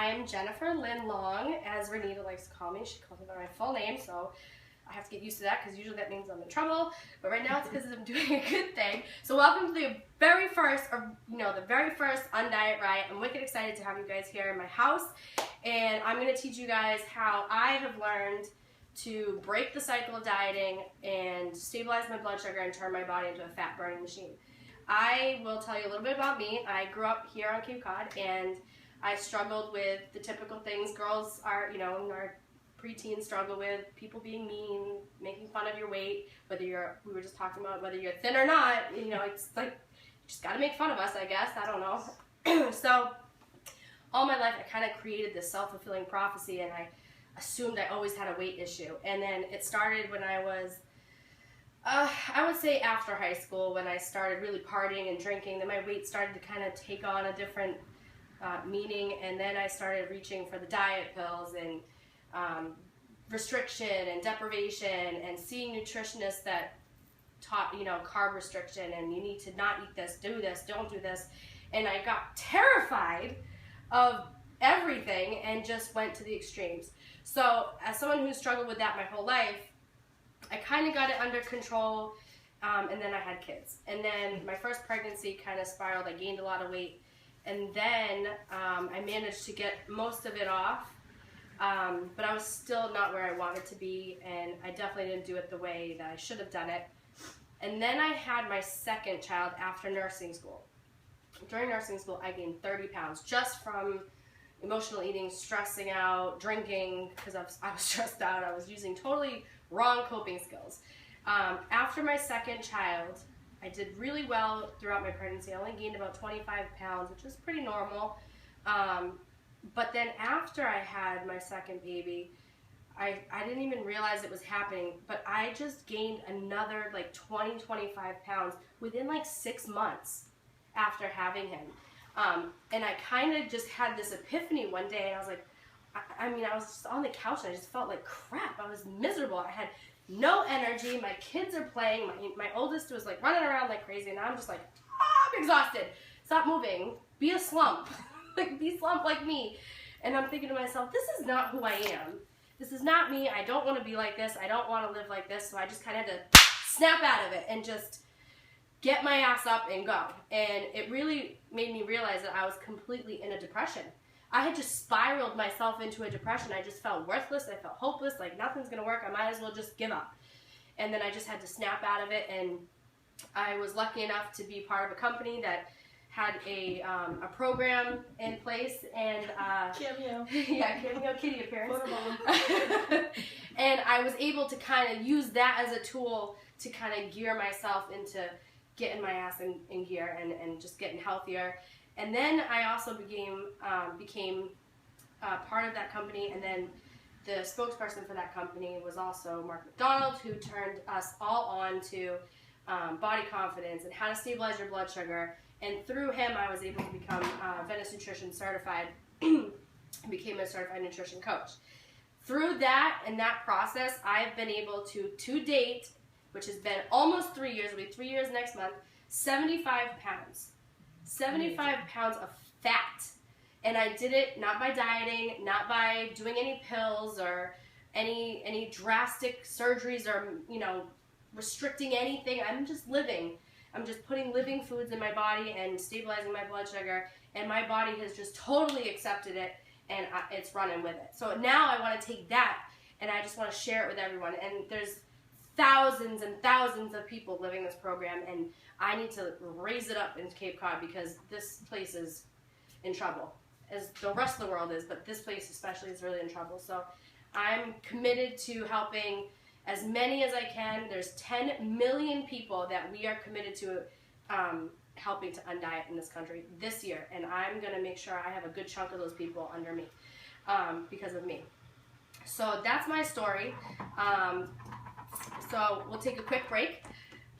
I'm Jennifer Lynn Long, as Renita likes to call me. She calls me by my full name, so I have to get used to that because usually that means I'm in trouble. But right now it's because I'm doing a good thing. So welcome to the very first Undiet Right. I'm wicked excited to have you guys here in my house, and I'm going to teach you guys how I have learned to break the cycle of dieting and stabilize my blood sugar and turn my body into a fat burning machine. I will tell you a little bit about me. I grew up here on Cape Cod, and I struggled with the typical things girls are, in our preteens struggle with: people being mean, making fun of your weight, we were just talking about whether you're thin or not, it's like, you just gotta make fun of us, I guess, I don't know. So, all my life I kind of created this self-fulfilling prophecy, and I assumed I always had a weight issue. And then it started when I was, I would say after high school, when I started really partying and drinking. Then my weight started to kind of take on a different meaning, and then I started reaching for the diet pills and restriction and deprivation, and seeing nutritionists that taught, carb restriction, and you need to not eat this, do this, don't do this. And I got terrified of everything and just went to the extremes. So as someone who struggled with that my whole life, I kind of got it under control, and then I had kids. And then my first pregnancy kind of spiraled. I gained a lot of weight, and then I managed to get most of it off, but I was still not where I wanted to be, and I definitely didn't do it the way that I should have done it. And then I had my second child after nursing school. During nursing school, I gained 30 pounds just from emotional eating, stressing out, drinking, because I was stressed out. I was using totally wrong coping skills. After my second child, I did really well throughout my pregnancy. I only gained about 25 pounds, which is pretty normal. But then after I had my second baby, I didn't even realize it was happening, but I just gained another like 20-25 pounds within like 6 months after having him. And I kind of just had this epiphany one day, and I was like, I was just on the couch and I just felt like crap. I was miserable. I had no energy. My kids are playing. My oldest was like running around like crazy, and I'm just like, I'm exhausted. Stop moving. Be a slump. Be slump like me. And I'm thinking to myself, this is not who I am. This is not me. I don't want to be like this. I don't want to live like this. So I just kind of had to snap out of it and just get my ass up and go. And it really made me realize that I was completely in a depression. I had just spiraled myself into a depression. I just felt worthless. I felt hopeless, like nothing's going to work. I might as well just give up. And then I just had to snap out of it. And I was lucky enough to be part of a company that had a program in place, and Cameo. Yeah, Cameo kitty appearance. And I was able to kind of use that as a tool to kind of gear myself into getting my ass in gear and just getting healthier. And then I also became part of that company, and then the spokesperson for that company was also Mark McDonald, who turned us all on to body confidence and how to stabilize your blood sugar. And through him, I was able to become Venus Nutrition certified, became a certified nutrition coach. Through that and that process, I've been able to date, which has been almost 3 years, it'll be 3 years next month, 75 pounds. 75 pounds of fat. And I did it not by dieting, not by doing any pills or any drastic surgeries or, restricting anything. I'm just living. I'm just putting living foods in my body and stabilizing my blood sugar, and my body has just totally accepted it, and it's running with it. So now I want to take that, and I just want to share it with everyone. And there's thousands and thousands of people living this program, and I need to raise it up in Cape Cod because this place is in trouble, as the rest of the world is, but this place especially is really in trouble. So I'm committed to helping as many as I can. There's 10 million people that we are committed to helping to undiet in this country this year, and I'm going to make sure I have a good chunk of those people under me because of me. So that's my story. So we'll take a quick break.